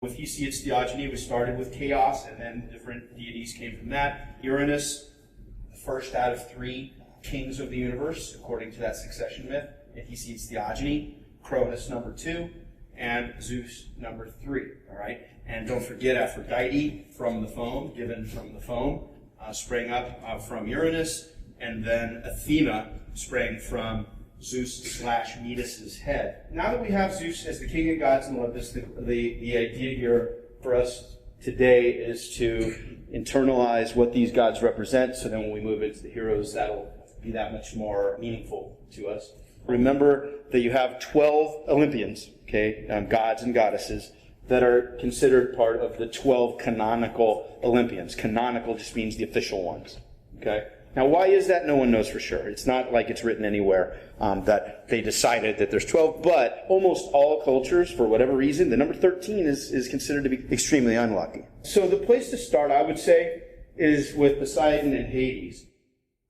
With Hesiod's theogony, we started with chaos, and then different deities came from that. Uranus, the first out of 3 kings of the universe, according to that succession myth, in Hesiod's theogony. Cronus, number 2, and Zeus, number 3. All right, and don't forget Aphrodite from the foam, given from the foam, sprang up from Uranus, and then Athena sprang from Zeus/Metis' head. Now that we have Zeus as the king of gods in Olympus, the idea here for us today is to internalize what these gods represent, so then when we move into the heroes, that'll be that much more meaningful to us. Remember that you have 12 Olympians, okay, gods and goddesses, that are considered part of the 12 canonical Olympians. Canonical just means the official ones, okay? Now, why is that? No one knows for sure. It's not like it's written anywhere that they decided that there's 12, but almost all cultures, for whatever reason, the number 13 is considered to be extremely unlucky. So the place to start, I would say, is with Poseidon and Hades.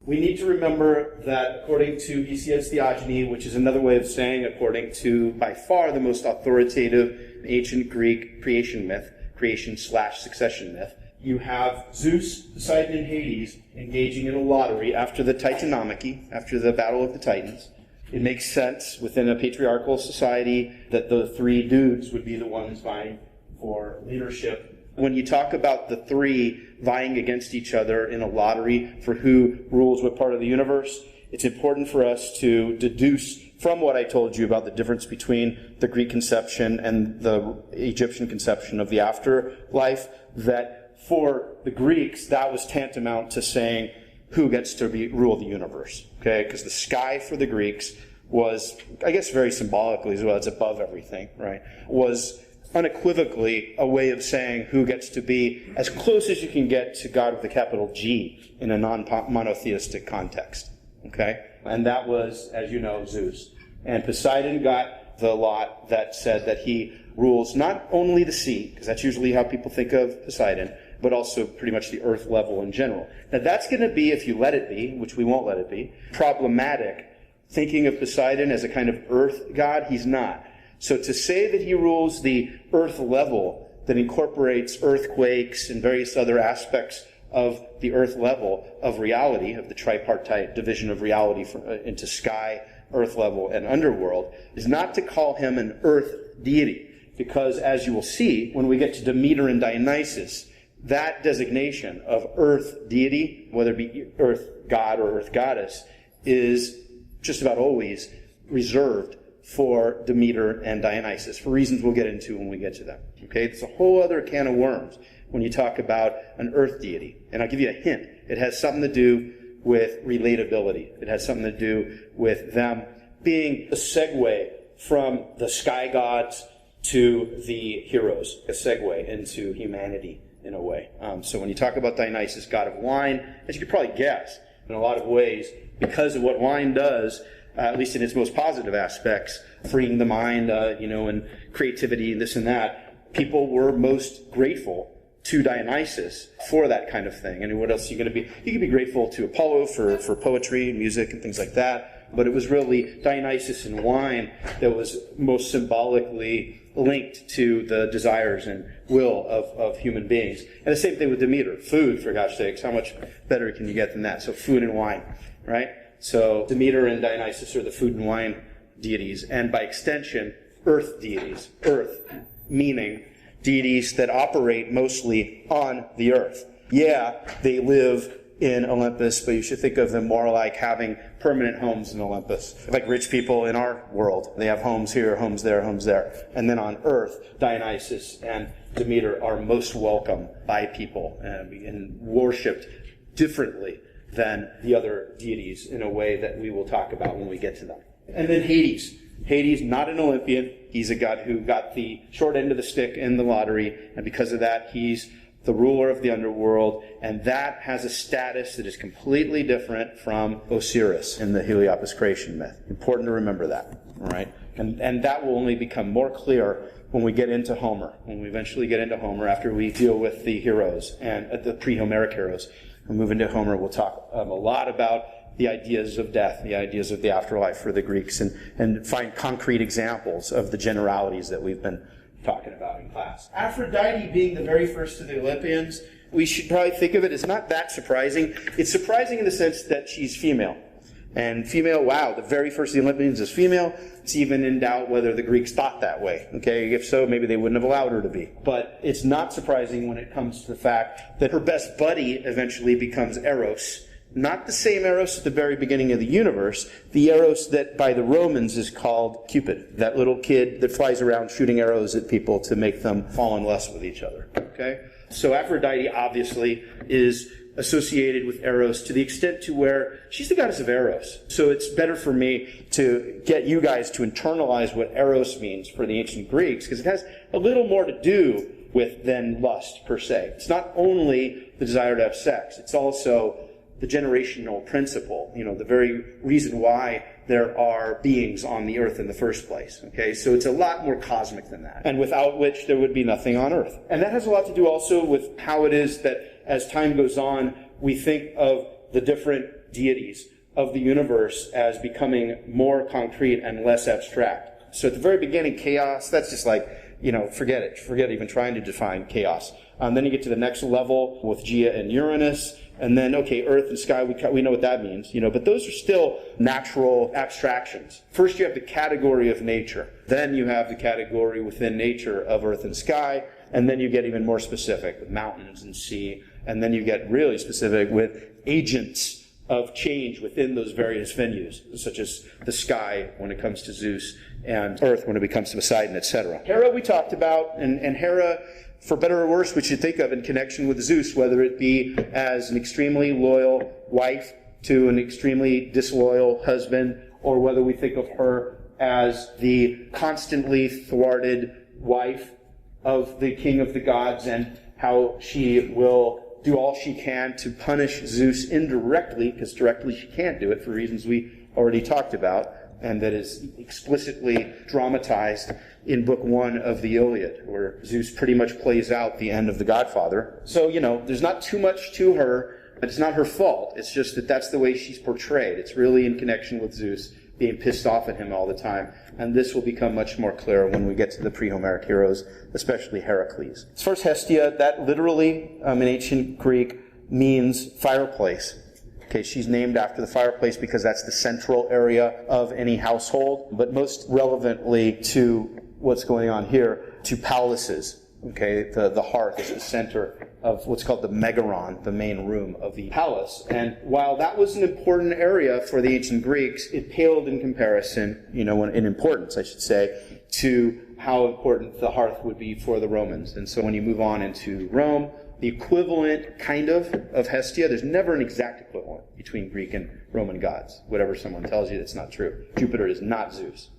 We need to remember that according to Hesiod's theogony, which is another way of saying according to, by far, the most authoritative ancient Greek creation myth, creation/succession myth, you have Zeus, Poseidon, and Hades engaging in a lottery after the Titanomachy, after the Battle of the Titans. It makes sense within a patriarchal society that the 3 dudes would be the ones vying for leadership. When you talk about the 3 vying against each other in a lottery for who rules what part of the universe, it's important for us to deduce from what I told you about the difference between the Greek conception and the Egyptian conception of the afterlife, that for the Greeks, that was tantamount to saying who gets to rule the universe, okay? Because the sky for the Greeks was, I guess very symbolically as well, it's above everything, right? Was unequivocally a way of saying who gets to be as close as you can get to God with a capital G in a non-monotheistic context, okay? And that was, as you know, Zeus. And Poseidon got the lot that said that he rules not only the sea, because that's usually how people think of Poseidon, but also pretty much the earth level in general. Now that's going to be, if you let it be, which we won't let it be, problematic. Thinking of Poseidon as a kind of earth god, he's not. So to say that he rules the earth level that incorporates earthquakes and various other aspects of the earth level of reality, of the tripartite division of reality into sky, earth level, and underworld, is not to call him an earth deity. Because as you will see, when we get to Demeter and Dionysus, that designation of earth deity, whether it be earth god or earth goddess, is just about always reserved for Demeter and Dionysus, for reasons we'll get into when we get to them. Okay, it's a whole other can of worms when you talk about an earth deity. And I'll give you a hint. It has something to do with relatability. It has something to do with them being a segue from the sky gods to the heroes, a segue into humanity in a way. So when you talk about Dionysus, god of wine, as you could probably guess, in a lot of ways, because of what wine does, at least in its most positive aspects, freeing the mind, and creativity, this and that, people were most grateful to Dionysus for that kind of thing. And what else are you going to be? You could be grateful to Apollo for poetry, music, and things like that. But it was really Dionysus and wine that was most symbolically linked to the desires and will of human beings. And the same thing with Demeter. Food, for gosh sakes. How much better can you get than that? So food and wine, right? So Demeter and Dionysus are the food and wine deities. And by extension, earth deities. Earth, meaning deities that operate mostly on the earth. Yeah, they live in Olympus, but you should think of them more like having permanent homes in Olympus. Like rich people in our world. They have homes here, homes there, homes there. And then on earth, Dionysus and Demeter are most welcome by people and worshipped differently than the other deities in a way that we will talk about when we get to them. And then Hades. Hades, not an Olympian. He's a god who got the short end of the stick in the lottery, and because of that, he's the ruler of the underworld, and that has a status that is completely different from Osiris in the Heliopolis creation myth. Important to remember that, all right? And that will only become more clear when we get into Homer, when we eventually get into Homer after we deal with the heroes and the pre-Homeric heroes. We'll move into Homer, we'll talk a lot about the ideas of death, the ideas of the afterlife for the Greeks, and find concrete examples of the generalities that we've been talking about in class. Aphrodite being the very first of the Olympians, we should probably think of it as not that surprising. It's surprising in the sense that she's female. And female, wow, the very first of the Olympians is female. It's even in doubt whether the Greeks thought that way. Okay, if so, maybe they wouldn't have allowed her to be. But it's not surprising when it comes to the fact that her best buddy eventually becomes Eros. Not the same Eros at the very beginning of the universe, the Eros that by the Romans is called Cupid. That little kid that flies around shooting arrows at people to make them fall in lust with each other. Okay? So Aphrodite obviously is associated with Eros to the extent to where she's the goddess of Eros. So it's better for me to get you guys to internalize what Eros means for the ancient Greeks, because it has a little more to do with than lust per se. It's not only the desire to have sex, it's also the generational principle, the very reason why there are beings on the earth in the first place. Okay, so it's a lot more cosmic than that, and without which there would be nothing on earth. And that has a lot to do also with how it is that as time goes on, we think of the different deities of the universe as becoming more concrete and less abstract. So at the very beginning, chaos, that's just like, forget it. Forget even trying to define chaos. Then you get to the next level with Gaia and Uranus. And then, okay, earth and sky, we know what that means, but those are still natural abstractions. First you have the category of nature. Then you have the category within nature of earth and sky. And then you get even more specific with mountains and sea. And then you get really specific with agents of change within those various venues, such as the sky when it comes to Zeus and earth when it comes to Poseidon, etc. Hera we talked about, and Hera, for better or worse, we should think of in connection with Zeus, whether it be as an extremely loyal wife to an extremely disloyal husband, or whether we think of her as the constantly thwarted wife of the king of the gods, and how she will do all she can to punish Zeus indirectly, because directly she can't do it for reasons we already talked about, and that is explicitly dramatized in Book 1 of the Iliad, where Zeus pretty much plays out the end of The Godfather. So, there's not too much to her, but it's not her fault. It's just that that's the way she's portrayed. It's really in connection with Zeus being pissed off at him all the time. And this will become much more clear when we get to the pre-Homeric heroes, especially Heracles. As far as Hestia, that literally, in ancient Greek, means fireplace. Okay, she's named after the fireplace because that's the central area of any household, but most relevantly to what's going on here, to palaces. Okay, the hearth is the center of what's called the megaron, the main room of the palace. And while that was an important area for the ancient Greeks, it paled in comparison, in importance, I should say, to how important the hearth would be for the Romans. And so when you move on into Rome, the equivalent, kind of Hestia, there's never an exact equivalent between Greek and Roman gods. Whatever someone tells you, that's not true. Jupiter is not Zeus.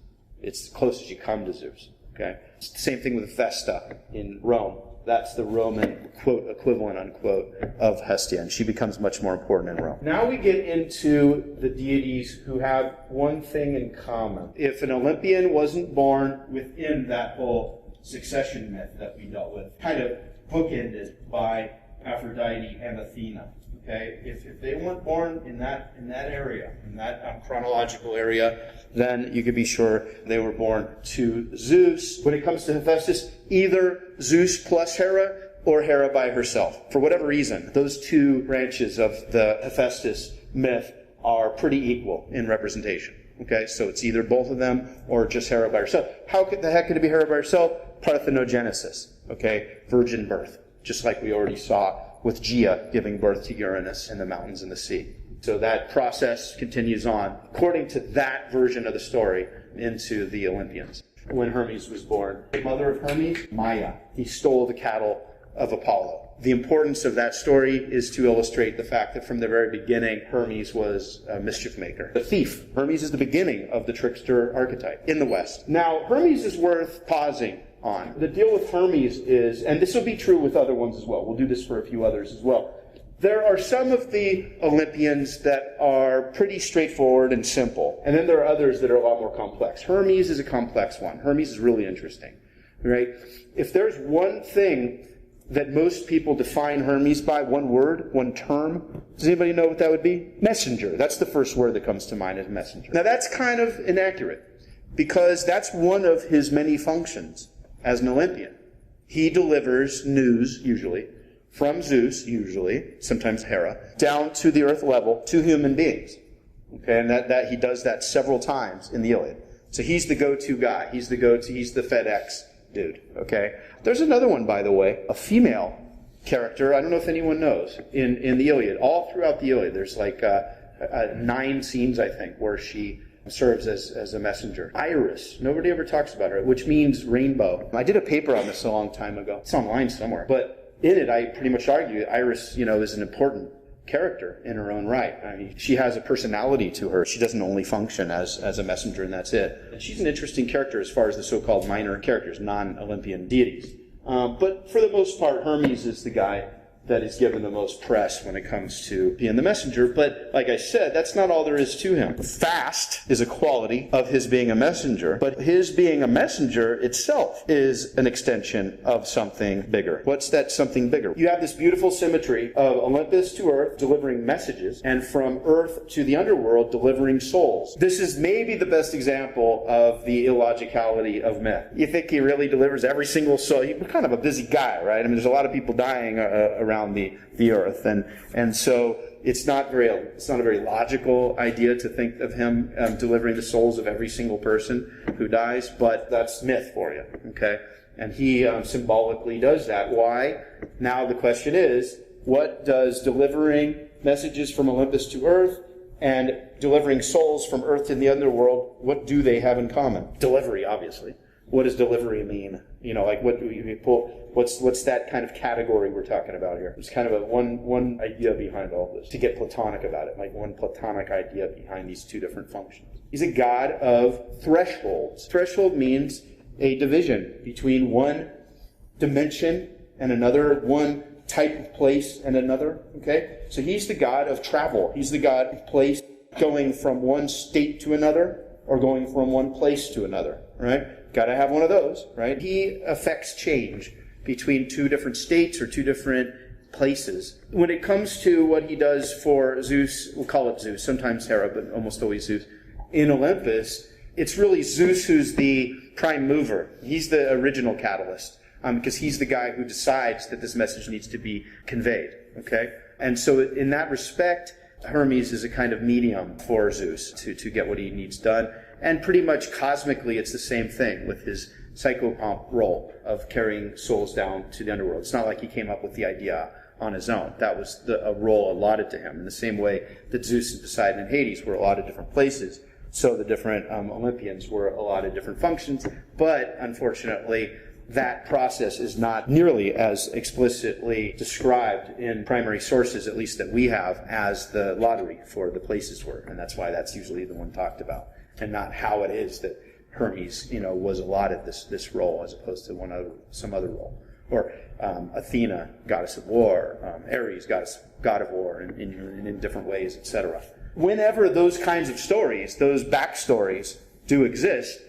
It's as close as you come to Zeus. Okay? It's the same thing with Vesta in Rome. That's the Roman, quote, equivalent, unquote, of Hestia, and she becomes much more important in Rome. Now we get into the deities who have one thing in common. If an Olympian wasn't born within that whole succession myth that we dealt with, kind of bookended by Aphrodite and Athena. Okay, if they weren't born in that area, in that chronological area, then you could be sure they were born to Zeus. When it comes to Hephaestus, either Zeus plus Hera or Hera by herself. For whatever reason, those two branches of the Hephaestus myth are pretty equal in representation. Okay, so it's either both of them or just Hera by herself. How the heck could it be Hera by herself? Parthenogenesis. Okay, virgin birth, just like we already saw with Gaia giving birth to Uranus and the mountains and the sea. So that process continues on, according to that version of the story, into the Olympians. When Hermes was born, the mother of Hermes, Maia, he stole the cattle of Apollo. The importance of that story is to illustrate the fact that from the very beginning, Hermes was a mischief maker, a thief. Hermes is the beginning of the trickster archetype in the West. Now, Hermes is worth pausing on. The deal with Hermes is, and this will be true with other ones as well, we'll do this for a few others as well, there are some of the Olympians that are pretty straightforward and simple, and then there are others that are a lot more complex. Hermes is a complex one. Hermes is really interesting, right? If there's one thing that most people define Hermes by, one word, one term, does anybody know what that would be? Messenger. That's the first word that comes to mind, is messenger. Now that's kind of inaccurate, because that's one of his many functions. as an Olympian. He delivers news, usually, from Zeus, usually, sometimes Hera, down to the earth level to human beings. Okay, and that he does that several times in the Iliad. So he's the go-to guy. He's the FedEx dude. Okay? There's another one, by the way, a female character. I don't know if anyone knows, in the Iliad. All throughout the Iliad, there's like 9 scenes, I think, where she serves as a messenger. Iris. Nobody ever talks about her, which means rainbow. I did a paper on this a long time ago. It's online somewhere. But in it, I pretty much argue Iris, is an important character in her own right. I mean, she has a personality to her. She doesn't only function as a messenger, and that's it. And she's an interesting character as far as the so-called minor characters, non-Olympian deities. But for the most part, Hermes is the guy that is given the most press when it comes to being the messenger. But like I said, that's not all there is to him. Fast is a quality of his being a messenger, but his being a messenger itself is an extension of something bigger. What's that something bigger? You have this beautiful symmetry of Olympus to Earth delivering messages, and from Earth to the underworld delivering souls. This is maybe the best example of the illogicality of myth. You think he really delivers every single soul? He's kind of a busy guy, right? I mean, there's a lot of people dying around the earth, and so it's not a very logical idea to think of him delivering the souls of every single person who dies, but that's myth for you, okay? And he symbolically does that. Why? Now the question is, what does delivering messages from Olympus to Earth and delivering souls from Earth to the underworld, what do they have in common? Delivery, obviously. What does delivery mean? What do we pull? What's that kind of category we're talking about here? There's kind of one idea behind all this, to get Platonic about it, like one Platonic idea behind these two different functions. He's a god of thresholds. Threshold means a division between one dimension and another, one type of place and another, okay? So he's the god of travel. He's the god of place, going from one state to another or going from one place to another, right? Got to have one of those, right? He affects change between two different states or two different places. When it comes to what he does for Zeus, we'll call it Zeus, sometimes Hera, but almost always Zeus, in Olympus, it's really Zeus who's the prime mover. He's the original catalyst, because he's the guy who decides that this message needs to be conveyed, okay? And so in that respect, Hermes is a kind of medium for Zeus to get what he needs done. And pretty much cosmically, it's the same thing with his psychopomp role of carrying souls down to the underworld. It's not like he came up with the idea on his own. That was a role allotted to him. In the same way that Zeus and Poseidon and Hades were allotted different places, so the different Olympians were allotted different functions. But unfortunately, that process is not nearly as explicitly described in primary sources, at least that we have, as the lottery for the places were. And that's why that's usually the one talked about, and not how it is that Hermes, was allotted this role as opposed to some other role. Or Athena, goddess of war, Ares, god of war, in different ways, etc. Whenever those kinds of stories, those backstories, do exist,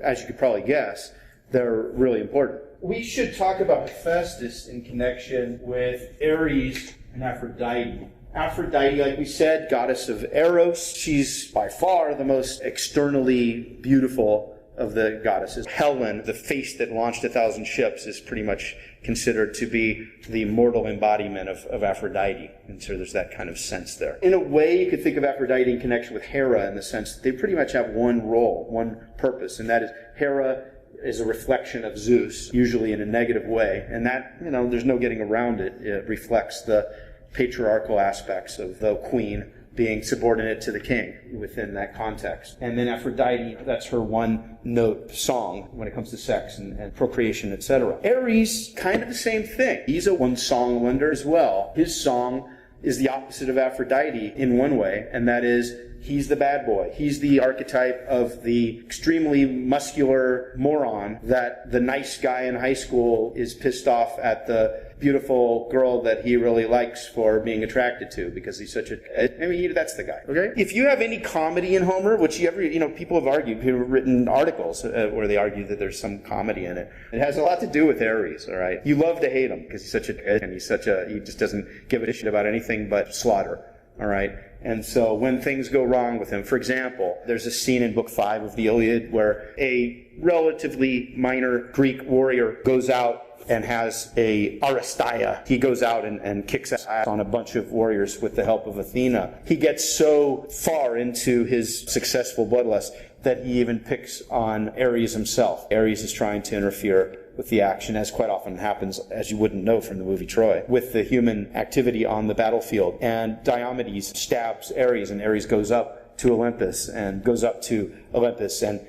as you could probably guess, they're really important. We should talk about Hephaestus in connection with Ares and Aphrodite. Aphrodite, like we said, goddess of Eros. She's by far the most externally beautiful of the goddesses. Helen, the face that launched 1,000 ships, is pretty much considered to be the mortal embodiment of Aphrodite. And so there's that kind of sense there. In a way, you could think of Aphrodite in connection with Hera in the sense that they pretty much have one role, one purpose, and that is Hera is a reflection of Zeus, usually in a negative way. And that, there's no getting around it. It reflects the patriarchal aspects of the queen being subordinate to the king within that context. And then Aphrodite, that's her one-note song when it comes to sex and procreation, etc. Ares, kind of the same thing. He's a one-song wonder as well. His song is the opposite of Aphrodite in one way, and that is he's the bad boy. He's the archetype of the extremely muscular moron that the nice guy in high school is pissed off at the beautiful girl that he really likes for being attracted to because he's such that's the guy, okay? If you have any comedy in Homer, which people have argued, people have written articles where they argue that there's some comedy in it. It has a lot to do with Ares, all right? You love to hate him because he's such a, and he just doesn't give a shit about anything but slaughter. All right? And so when things go wrong with him, for example, there's a scene in Book 5 of the Iliad where a relatively minor Greek warrior goes out and has a Aristeia. He goes out and kicks ass on a bunch of warriors with the help of Athena. He gets so far into his successful bloodlust that he even picks on Ares himself. Ares is trying to interfere with the action, as quite often happens, as you wouldn't know from the movie Troy, with the human activity on the battlefield. And Diomedes stabs Ares, and Ares goes up to Olympus and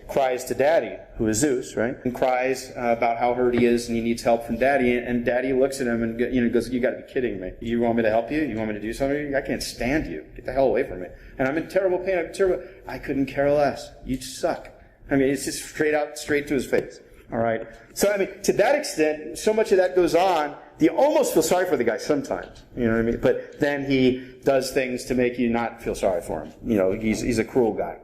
cries to Daddy, who is Zeus, right? And cries about how hurt he is and he needs help from Daddy. And Daddy looks at him and goes, "You got to be kidding me! You want me to help you? You want me to do something? I can't stand you. Get the hell away from me! And I'm in terrible pain. I couldn't care less. You suck." I mean, it's just straight to his face. All right. So I mean, to that extent, so much of that goes on. You almost feel sorry for the guy sometimes, you know what I mean? But then he does things to make you not feel sorry for him. You know, he's a cruel guy.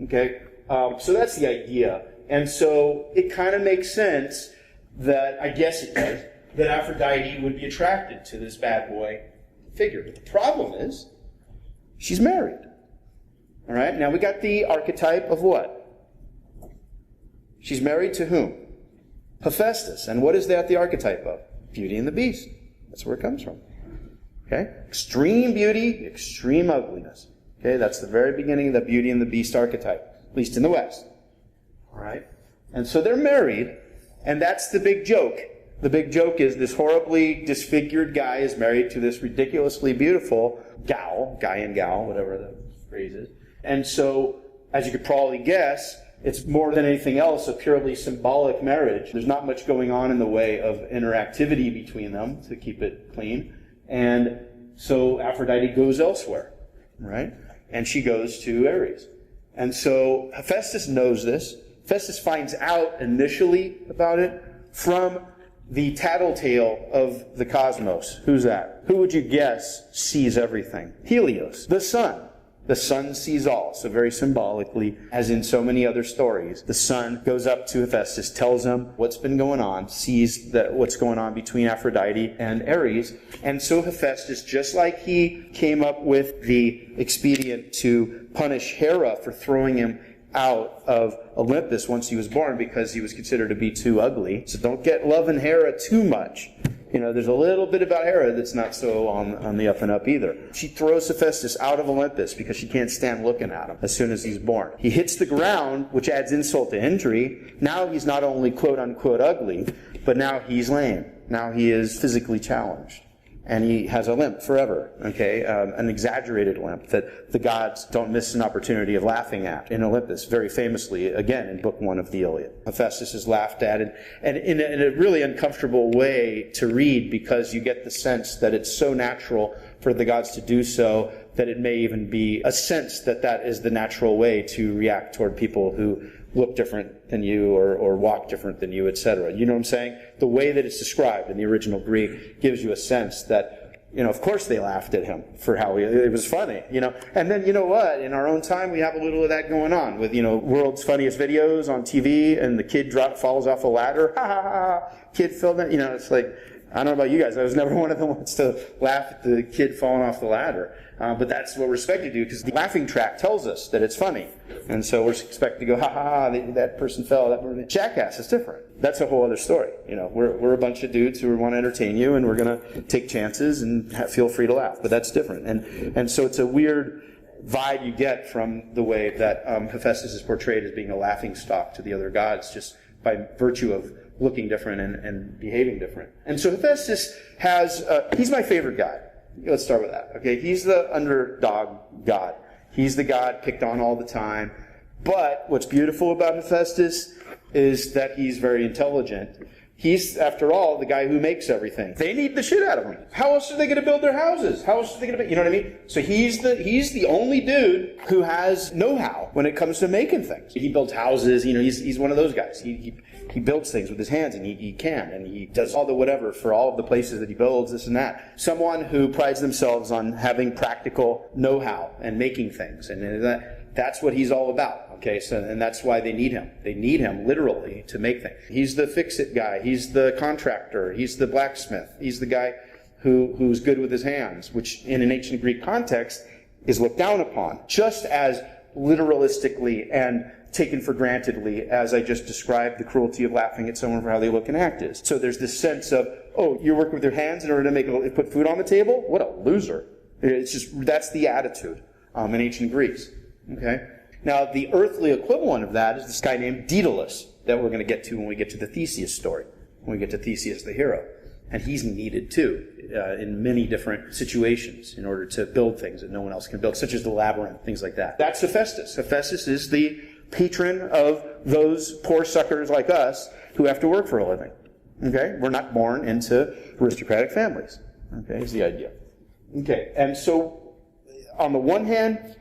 Okay? So that's the idea. And so it kind of makes sense that, I guess it does, that Aphrodite would be attracted to this bad boy figure. But the problem is, she's married. All right? Now we got the archetype of what? She's married to whom? Hephaestus. And what is that the archetype of? Beauty and the Beast. That's where it comes from. Okay? Extreme beauty, extreme ugliness. Okay? That's the very beginning of the Beauty and the Beast archetype, at least in the West. All right? And so they're married, and that's the big joke. The big joke is this horribly disfigured guy is married to this ridiculously beautiful guy and gal, whatever the phrase is. And so, as you could probably guess, it's more than anything else a purely symbolic marriage. There's not much going on in the way of interactivity between them, to keep it clean. And so Aphrodite goes elsewhere, right? And she goes to Ares. And so Hephaestus knows this. Hephaestus finds out initially about it from the tattletale of the cosmos. Who's that? Who would you guess sees everything? Helios, the sun. The sun sees all. So very symbolically, as in so many other stories, the sun goes up to Hephaestus, tells him what's been going on, sees what's going on between Aphrodite and Ares. And so Hephaestus, just like he came up with the expedient to punish Hera for throwing him out of Olympus once he was born because he was considered to be too ugly. So don't get loving Hera too much. You know, there's a little bit about Hera that's not so on the up and up either. She throws Hephaestus out of Olympus because she can't stand looking at him as soon as he's born. He hits the ground, which adds insult to injury. Now he's not only quote-unquote ugly, but now he's lame. Now he is physically challenged. And he has a limp forever, okay? An exaggerated limp that the gods don't miss an opportunity of laughing at in Olympus, very famously, again, in Book 1 of the Iliad. Hephaestus is laughed at, and in a really uncomfortable way to read, because you get the sense that it's so natural for the gods to do so that it may even be a sense that that is the natural way to react toward people who look different than you or walk different than you, etc. You know what I'm saying? The way that it's described in the original Greek gives you a sense that, you know, of course they laughed at him for how it was funny, you know. And then, you know what? In our own time, we have a little of that going on with, you know, world's funniest videos on TV, and the kid falls off a ladder. Ha ha ha! Kid fell down. You know, it's like, I don't know about you guys. I was never one of the ones to laugh at the kid falling off the ladder. But that's what we're expected to do, because the laughing track tells us that it's funny. And so we're expected to go, ha ha ha, that person fell. That jackass is different. That's a whole other story. You know, we're a bunch of dudes who want to entertain you, and we're going to take chances and feel free to laugh. But that's different. And so it's a weird vibe you get from the way that Hephaestus is portrayed as being a laughing stock to the other gods, just by virtue of looking different and behaving different. And so Hephaestus has, he's my favorite guy. Let's start with that. Okay, he's the underdog god. He's the god picked on all the time. But what's beautiful about Hephaestus is that he's very intelligent. He's, after all, the guy who makes everything. They need the shit out of him. How else are they going to build their houses? How else are they going to, you know what I mean? So he's the only dude who has know-how when it comes to making things. He builds houses. You know, he's one of those guys. He builds things with his hands, and he can, and he does all the whatever for all of the places that he builds, this and that. Someone who prides themselves on having practical know-how and making things, and that's what he's all about. Okay, so, and that's why they need him. They need him literally to make things. He's the fix-it guy. He's the contractor. He's the blacksmith. He's the guy who's good with his hands, which in an ancient Greek context is looked down upon, just as literalistically and taken for grantedly as I just described the cruelty of laughing at someone for how they look and act is. So there's this sense of, oh, you're working with your hands in order to put food on the table? What a loser. It's just, that's the attitude in ancient Greece. Okay? Now, the earthly equivalent of that is this guy named Daedalus that we're going to get to when we get to the Theseus story, when we get to Theseus the hero. And he's needed, too, in many different situations in order to build things that no one else can build, such as the labyrinth, things like that. That's Hephaestus. Hephaestus is the patron of those poor suckers like us who have to work for a living. Okay? We're not born into aristocratic families. Okay? Is the idea. Okay. And so, on the one hand,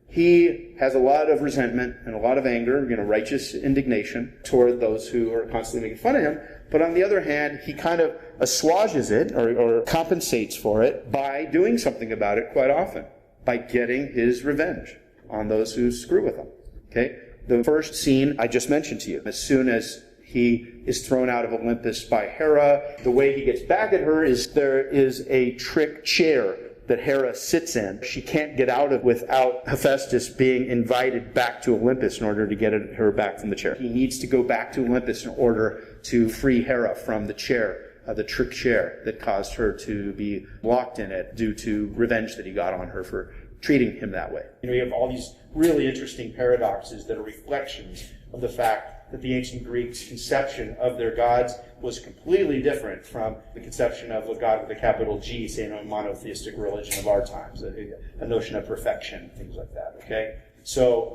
he has a lot of resentment and a lot of anger, righteous indignation toward those who are constantly making fun of him. But on the other hand, he kind of assuages it or compensates for it by doing something about it quite often, by getting his revenge on those who screw with him. Okay? The first scene I just mentioned to you, as soon as he is thrown out of Olympus by Hera, the way he gets back at her is there is a trick chair that Hera sits in. She can't get out of without Hephaestus being invited back to Olympus in order to get her back from the chair. He needs to go back to Olympus in order to free Hera from the chair, the trick chair that caused her to be locked in it due to revenge that he got on her for treating him that way. We have all these really interesting paradoxes that are reflections of the fact that the ancient Greeks' conception of their gods was completely different from the conception of a god with a capital G, say in a monotheistic religion of our times, a notion of perfection, things like that, okay? So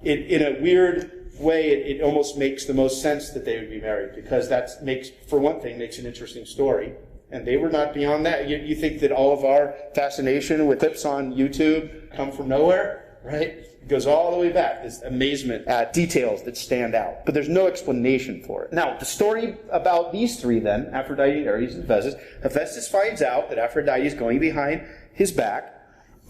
in a weird way, it almost makes the most sense that they would be married, because that makes, for one thing, makes an interesting story. And they were not beyond that. You think that all of our fascination with clips on YouTube come from nowhere, right? It goes all the way back, this amazement at details that stand out. But there's no explanation for it. Now, the story about these three then, Aphrodite, Ares, and Hephaestus, Hephaestus finds out that Aphrodite is going behind his back,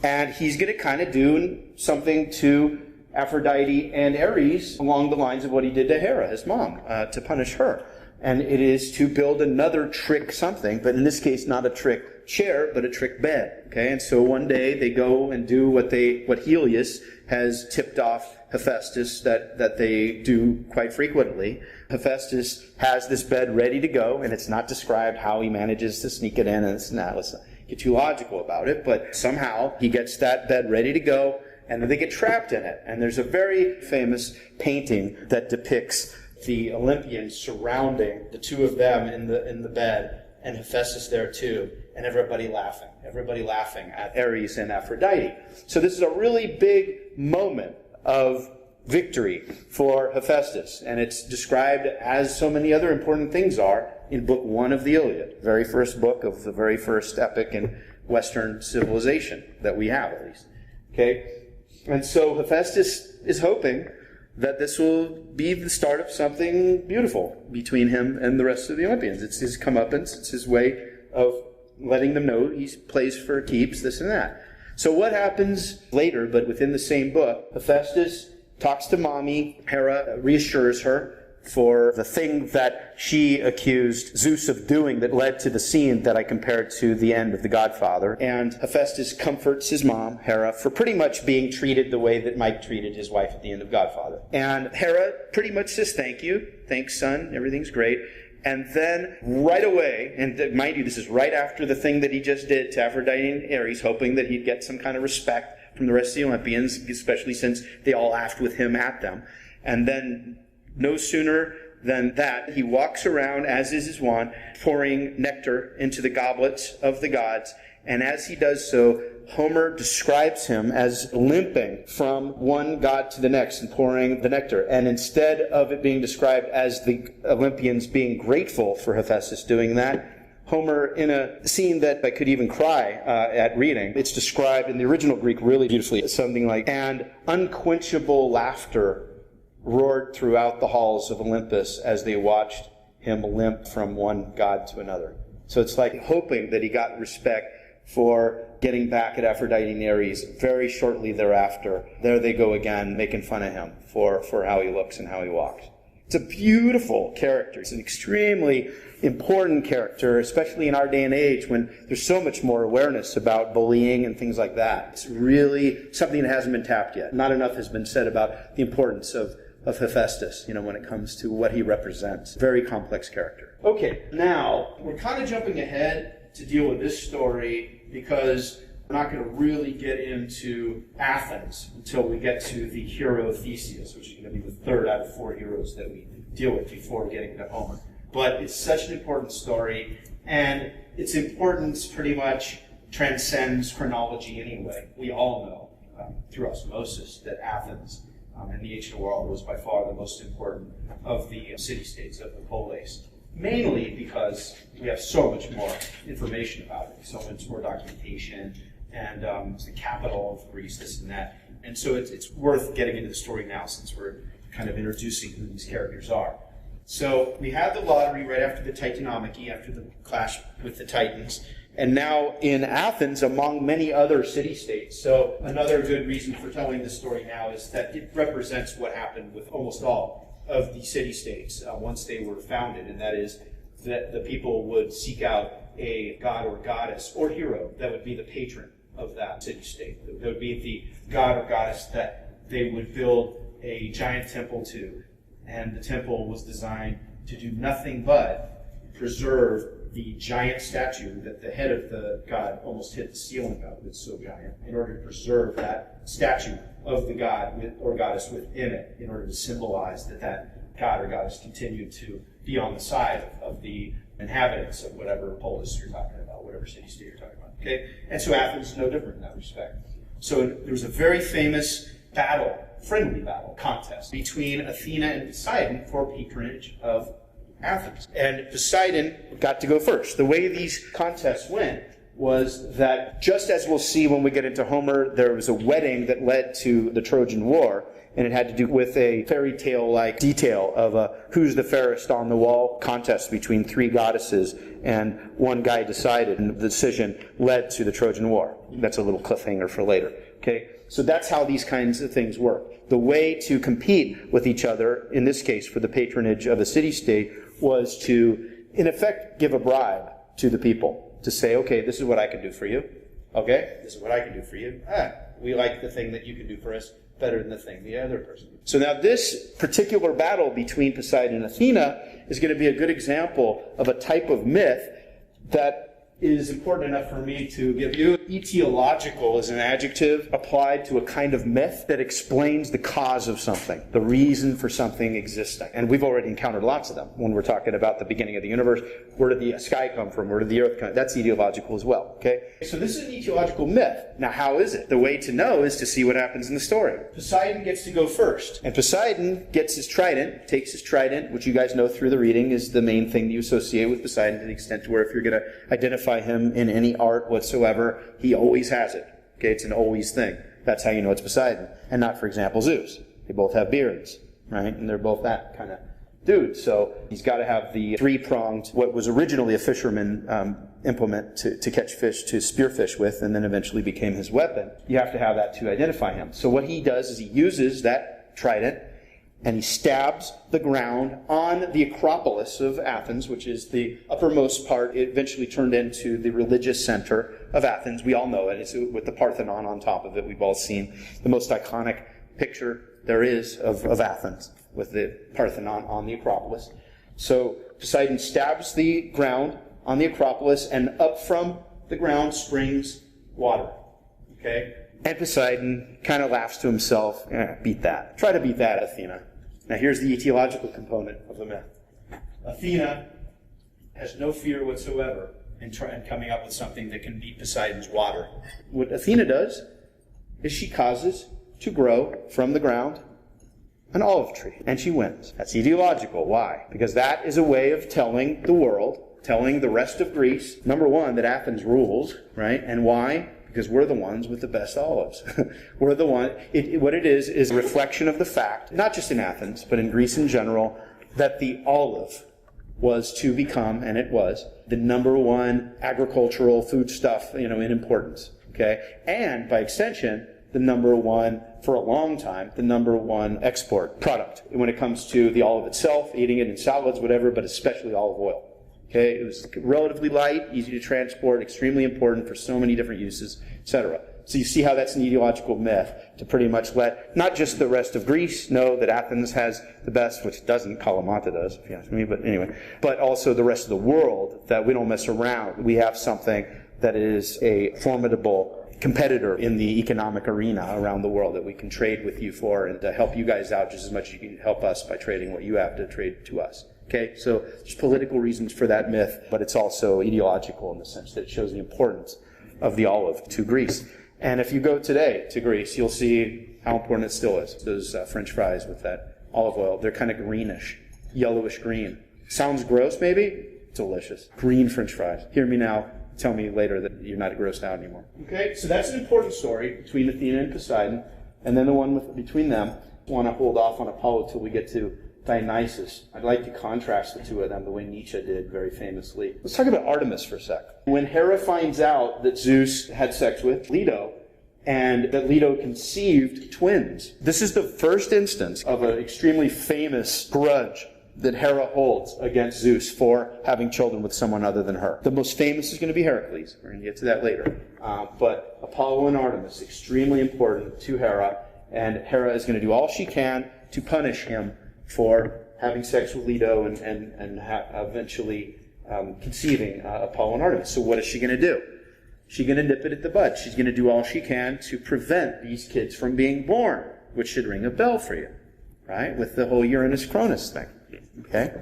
and he's going to kind of do something to Aphrodite and Ares along the lines of what he did to Hera, his mom, to punish her. And it is to build another trick something, but in this case not a trick chair, but a trick bed. Okay, and so one day they go and do what Helios has tipped off Hephaestus that they do quite frequently. Hephaestus has this bed ready to go, and it's not described how he manages to sneak it in, and it's not, let's not get too logical about it, but somehow he gets that bed ready to go, and then they get trapped in it. And there's a very famous painting that depicts the Olympians surrounding the two of them in the bed, and Hephaestus there too, and everybody laughing at Ares and Aphrodite. So this is a really big moment of victory for Hephaestus, and it's described as so many other important things are in Book 1 of the Iliad, very first book of the very first epic in Western civilization that we have, at least. Okay? And so Hephaestus is hoping that this will be the start of something beautiful between him and the rest of the Olympians. It's his comeuppance. It's his way of letting them know he plays for keeps, this and that. So what happens later, but within the same book, Hephaestus talks to mommy. Hera reassures her for the thing that she accused Zeus of doing that led to the scene that I compared to the end of The Godfather. And Hephaestus comforts his mom, Hera, for pretty much being treated the way that Mike treated his wife at the end of Godfather. And Hera pretty much says, thank you, thanks son, everything's great. And then right away, and mind you, this is right after the thing that he just did to Aphrodite and Ares, hoping that he'd get some kind of respect from the rest of the Olympians, especially since they all laughed with him at them. And then no sooner than that, he walks around, as is his wont, pouring nectar into the goblets of the gods. And as he does so, Homer describes him as limping from one god to the next and pouring the nectar. And instead of it being described as the Olympians being grateful for Hephaestus doing that, Homer, in a scene that I could even cry at reading, it's described in the original Greek really beautifully. It's something like, and unquenchable laughter roared throughout the halls of Olympus as they watched him limp from one god to another. So it's like hoping that he got respect for getting back at Aphrodite and Ares. Very shortly thereafter, there they go again, making fun of him for how he looks and how he walks. It's a beautiful character. It's an extremely important character, especially in our day and age when there's so much more awareness about bullying and things like that. It's really something that hasn't been tapped yet. Not enough has been said about the importance of Hephaestus, when it comes to what he represents. Very complex character. Okay, now we're kind of jumping ahead to deal with this story because we're not going to really get into Athens until we get to the hero Theseus, which is going to be the third out of 4 heroes that we deal with before getting to Homer. But it's such an important story, and its importance pretty much transcends chronology anyway. We all know through osmosis that Athens in the ancient world was by far the most important of the city-states of the polis. Mainly because we have so much more information about it, so much more documentation, and it's the capital of Greece, this and that. And so it's worth getting into the story now since we're kind of introducing who these characters are. So we had the lottery right after the Titanomachy, after the clash with the Titans, and now in Athens among many other city-states. So another good reason for telling this story now is that it represents what happened with almost all of the city-states once they were founded, and that is that the people would seek out a god or goddess or hero that would be the patron of that city-state. That would be the god or goddess that they would build a giant temple to, and the temple was designed to do nothing but preserve the giant statue that the head of the god almost hit the ceiling of. It's so giant. In order to preserve that statue of the god or goddess within it, in order to symbolize that god or goddess continued to be on the side of the inhabitants of whatever polis you're talking about, whatever city-state you're talking about. Okay? And so Athens is no different in that respect. So there was a very famous battle, friendly battle, contest between Athena and Poseidon for patronage of Athens. And Poseidon got to go first. The way these contests went was that, just as we'll see when we get into Homer, there was a wedding that led to the Trojan War, and it had to do with a fairy tale-like detail of a who's the fairest on the wall contest between 3 goddesses, and one guy decided, and the decision led to the Trojan War. That's a little cliffhanger for later. Okay? So that's how these kinds of things work. The way to compete with each other, in this case for the patronage of a city-state, was to, in effect, give a bribe to the people to say, okay, this is what I can do for you. Okay, this is what I can do for you. We like the thing that you can do for us better than the thing the other person. So now this particular battle between Poseidon and Athena is going to be a good example of a type of myth that is important enough for me to give you. Etiological is an adjective applied to a kind of myth that explains the cause of something, the reason for something existing. And we've already encountered lots of them when we're talking about the beginning of the universe. Where did the sky come from? Where did the earth come from? That's etiological as well. Okay? So this is an etiological myth. Now, how is it? The way to know is to see what happens in the story. Poseidon gets to go first. And Poseidon gets his trident, takes his trident, which you guys know through the reading is the main thing you associate with Poseidon, to the extent to where if you're going to identify him in any art whatsoever, he always has it. Okay, it's an always thing. That's how you know it's Poseidon, and not, for example, Zeus. They both have beards, right? And they're both that kind of dude. So he's got to have the 3-pronged, what was originally a fisherman implement to catch fish, to spear fish with, and then eventually became his weapon. You have to have that to identify him. So what he does is he uses that trident, and he stabs the ground on the Acropolis of Athens, which is the uppermost part. It eventually turned into the religious center of Athens. We all know it. It's with the Parthenon on top of it. We've all seen the most iconic picture there is of Athens, with the Parthenon on the Acropolis. So Poseidon stabs the ground on the Acropolis, and up from the ground springs water. Okay? And Poseidon kind of laughs to himself, beat that. Try to beat that, Athena. Now here's the etiological component of the myth. Athena has no fear whatsoever in coming up with something that can beat Poseidon's water. What Athena does is she causes to grow from the ground an olive tree, and she wins. That's etiological. Why? Because that is a way of telling the world, telling the rest of Greece, number one, that Athens rules, right? And why? Because we're the ones with the best olives. We're the one. What it is a reflection of the fact, not just in Athens, but in Greece in general, that the olive was to become, and it was, the number one agricultural foodstuff, in importance. Okay? And by extension, the number one, for a long time, the number one export product when it comes to the olive itself, eating it in salads, whatever, but especially olive oil. Okay, it was relatively light, easy to transport, extremely important for so many different uses, etc. So you see how that's an ideological myth to pretty much let not just the rest of Greece know that Athens has the best, which doesn't, Kalamata does, if you ask me, but anyway, but also the rest of the world, that we don't mess around. We have something that is a formidable competitor in the economic arena around the world that we can trade with you for and to help you guys out just as much as you can help us by trading what you have to trade to us. Okay, so there's political reasons for that myth, but it's also ideological in the sense that it shows the importance of the olive to Greece. And if you go today to Greece, you'll see how important it still is. Those French fries with that olive oil, they're kind of greenish, yellowish green. Sounds gross maybe? Delicious. Green French fries. Hear me now. Tell me later that you're not grossed out anymore. Okay, so that's an important story between Athena and Poseidon, and then the one between them. I want to hold off on Apollo till we get to Dionysus. I'd like to contrast the two of them the way Nietzsche did very famously. Let's talk about Artemis for a sec. When Hera finds out that Zeus had sex with Leto, and that Leto conceived twins, this is the first instance of an extremely famous grudge that Hera holds against Zeus for having children with someone other than her. The most famous is going to be Heracles. We're going to get to that later. But Apollo and Artemis, extremely important to Hera, and Hera is going to do all she can to punish him for having sex with Leto and eventually conceiving Apollo and Artemis. So what is she going to do? She's going to nip it at the bud. She's going to do all she can to prevent these kids from being born, which should ring a bell for you, right? With the whole Uranus-Cronus thing. Okay?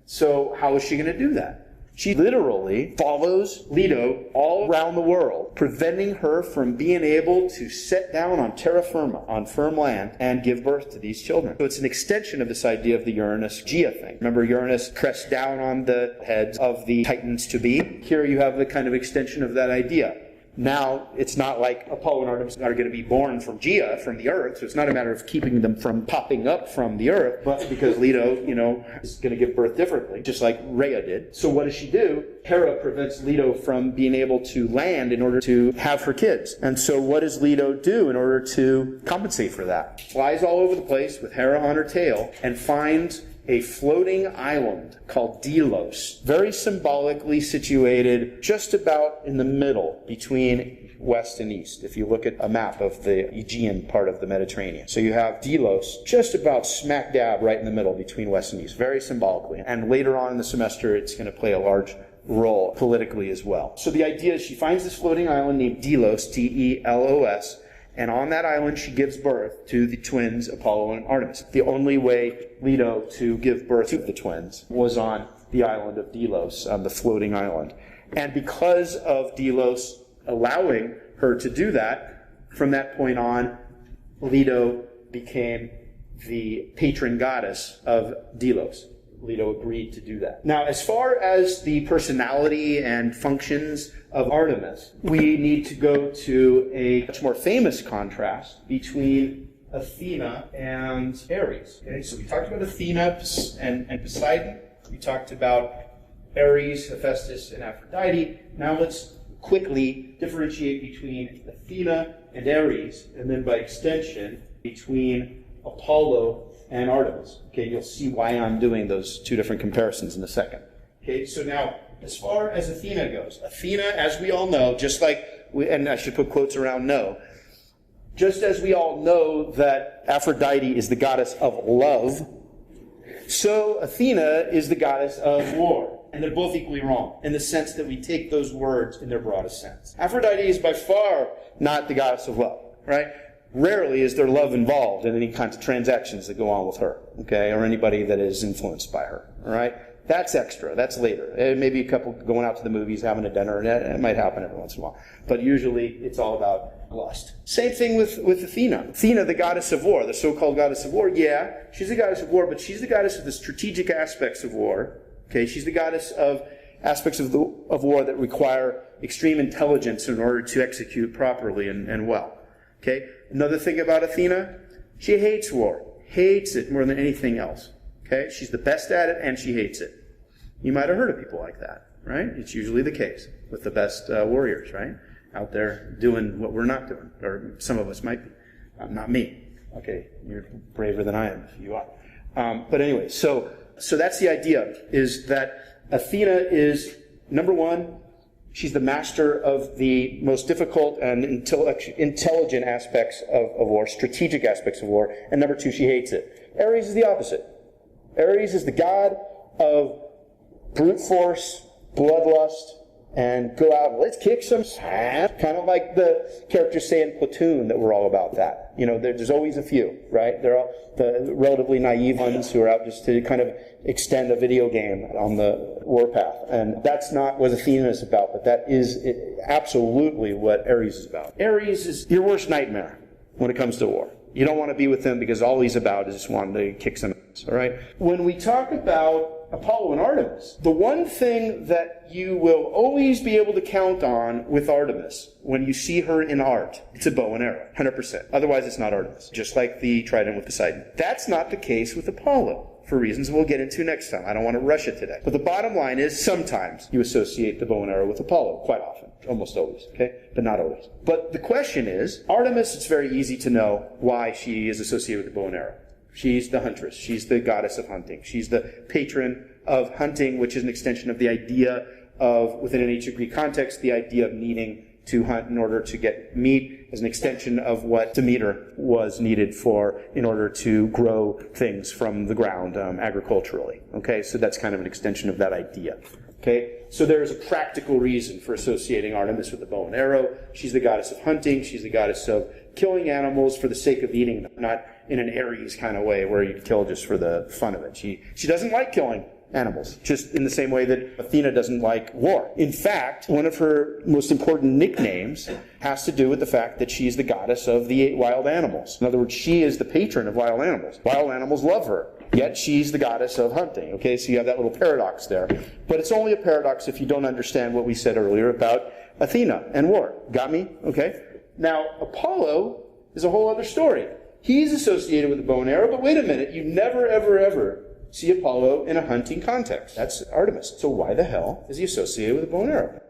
So how is she going to do that? She literally follows Leto all around the world, preventing her from being able to set down on terra firma, on firm land, and give birth to these children. So it's an extension of this idea of the Uranus-Gaia thing. Remember, Uranus pressed down on the heads of the Titans to be. Here you have the kind of extension of that idea. Now, it's not like Apollo and Artemis are going to be born from Gaia, from the earth, so it's not a matter of keeping them from popping up from the earth, but because Leto, is going to give birth differently, just like Rhea did. So what does she do? Hera prevents Leto from being able to land in order to have her kids. And so what does Leto do in order to compensate for that? Flies all over the place with Hera on her tail and finds a floating island called Delos, very symbolically situated just about in the middle between west and east, if you look at a map of the Aegean part of the Mediterranean. So you have Delos just about smack dab right in the middle between west and east, very symbolically. And later on in the semester, it's going to play a large role politically as well. So the idea is she finds this floating island named Delos, Delos, and on that island, she gives birth to the twins, Apollo and Artemis. The only way Leto to give birth to the twins was on the island of Delos, on the floating island. And because of Delos allowing her to do that, from that point on, Leto became the patron goddess of Delos. Leto agreed to do that. Now, as far as the personality and functions of Artemis, we need to go to a much more famous contrast between Athena and Ares. Okay, so we talked about Athena and Poseidon. We talked about Ares, Hephaestus, and Aphrodite. Now let's quickly differentiate between Athena and Ares, and then by extension, between Apollo and Artemis. Okay, you'll see why I'm doing those two different comparisons in a second. Okay, so now, as far as Athena goes, Athena, as we all know, just like, and I should put quotes around know, just as we all know that Aphrodite is the goddess of love, so Athena is the goddess of war. And they're both equally wrong, in the sense that we take those words in their broadest sense. Aphrodite is by far not the goddess of love, right? Rarely is there love involved in any kinds of transactions that go on with her, okay, or anybody that is influenced by her, all right? That's extra. That's later. Maybe a couple going out to the movies, having a dinner, and it might happen every once in a while. But usually it's all about lust. Same thing with Athena. Athena, the goddess of war, the so-called goddess of war, yeah, she's the goddess of war, but she's the goddess of the strategic aspects of war, okay? She's the goddess of aspects of war that require extreme intelligence in order to execute properly and well, okay? Another thing about Athena, she hates war. Hates it more than anything else. Okay? She's the best at it, and she hates it. You might have heard of people like that, right? It's usually the case with the best warriors, right? Out there doing what we're not doing, or some of us might be. Not me. Okay, you're braver than I am if you are. But anyway, so that's the idea, is that Athena is, number one, she's the master of the most difficult and intelligent aspects of war, strategic aspects of war. And number two, she hates it. Ares is the opposite. Ares is the god of brute force, bloodlust, and go out and let's kick some ass. Kind of like the characters say in Platoon that we're all about that. You know, there's always a few, right? There are the relatively naive ones who are out just to kind of extend a video game on the warpath. And that's not what Athena is about, but that is absolutely what Ares is about. Ares is your worst nightmare when it comes to war. You don't want to be with him because all he's about is just wanting to kick some ass, all right? When we talk about Apollo and Artemis, the one thing that you will always be able to count on with Artemis when you see her in art, it's a bow and arrow, 100%. Otherwise, it's not Artemis, just like the trident with Poseidon. That's not the case with Apollo, for reasons we'll get into next time. I don't want to rush it today. But the bottom line is sometimes you associate the bow and arrow with Apollo, quite often. Almost always, okay? But not always. But the question is, Artemis, it's very easy to know why she is associated with the bow and arrow. She's the huntress. She's the goddess of hunting. She's the patron of hunting, which is an extension of the idea of, within an ancient Greek context, the idea of needing to hunt in order to get meat as an extension of what Demeter was needed for in order to grow things from the ground agriculturally. Okay, so that's kind of an extension of that idea. Okay, so there's a practical reason for associating Artemis with the bow and arrow. She's the goddess of hunting. She's the goddess of killing animals for the sake of eating them, not in an Ares kind of way where you kill just for the fun of it. She doesn't like killing animals, just in the same way that Athena doesn't like war. In fact, one of her most important nicknames has to do with the fact that she's the goddess of the wild animals. In other words, she is the patron of wild animals. Wild animals love her, yet she's the goddess of hunting. Okay, so you have that little paradox there. But it's only a paradox if you don't understand what we said earlier about Athena and war. Got me? Okay? Now, Apollo is a whole other story. He's associated with the bow and arrow, but wait a minute, you never, ever, ever see Apollo in a hunting context. That's Artemis. So why the hell is he associated with a bow and arrow?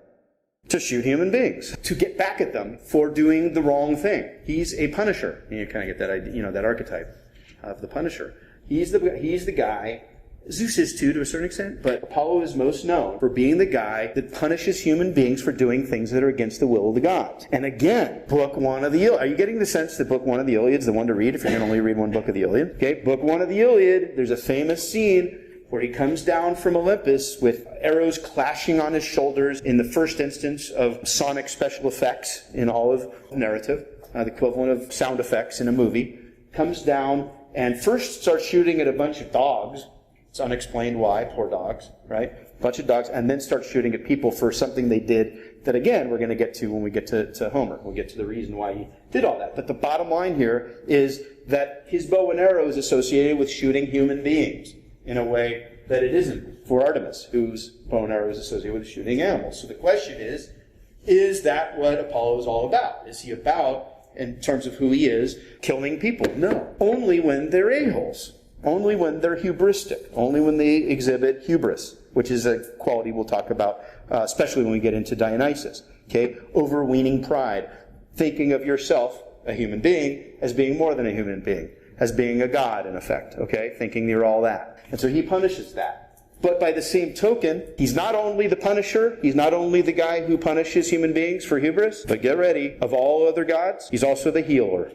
To shoot human beings. To get back at them for doing the wrong thing. He's a punisher. You kind of get that idea, you know, that archetype of the punisher. He's the guy. Zeus is too, to a certain extent, but Apollo is most known for being the guy that punishes human beings for doing things that are against the will of the gods. And again, book one of the Iliad. Are you getting the sense that book one of the Iliad is the one to read if you're going to only read one book of the Iliad? Okay, book one of the Iliad, there's a famous scene where he comes down from Olympus with arrows clashing on his shoulders in the first instance of sonic special effects in all of narrative, the equivalent of sound effects in a movie. Comes down and first starts shooting at a bunch of dogs. It's unexplained why, poor dogs, right? A bunch of dogs, and then start shooting at people for something they did that, again, we're going to get to when we get to Homer. We'll get to the reason why he did all that. But the bottom line here is that his bow and arrow is associated with shooting human beings in a way that it isn't for Artemis, whose bow and arrow is associated with shooting animals. So the question is that what Apollo is all about? Is he about, in terms of who he is, killing people? No. Only when they're a-holes. Only when they're hubristic, only when they exhibit hubris, which is a quality we'll talk about, especially when we get into Dionysus. Okay, overweening pride, thinking of yourself, a human being, as being more than a human being, as being a god, in effect. Okay, thinking you're all that, and so he punishes that. But by the same token, he's not only the punisher, he's not only the guy who punishes human beings for hubris, but get ready, of all other gods, he's also the healer.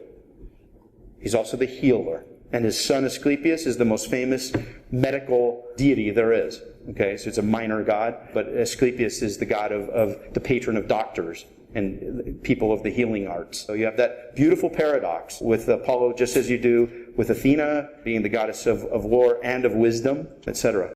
He's also the healer. And his son Asclepius is the most famous medical deity there is. Okay, so it's a minor god, but Asclepius is the god of the patron of doctors and people of the healing arts. So you have that beautiful paradox with Apollo, just as you do with Athena being the goddess of war and of wisdom, etc.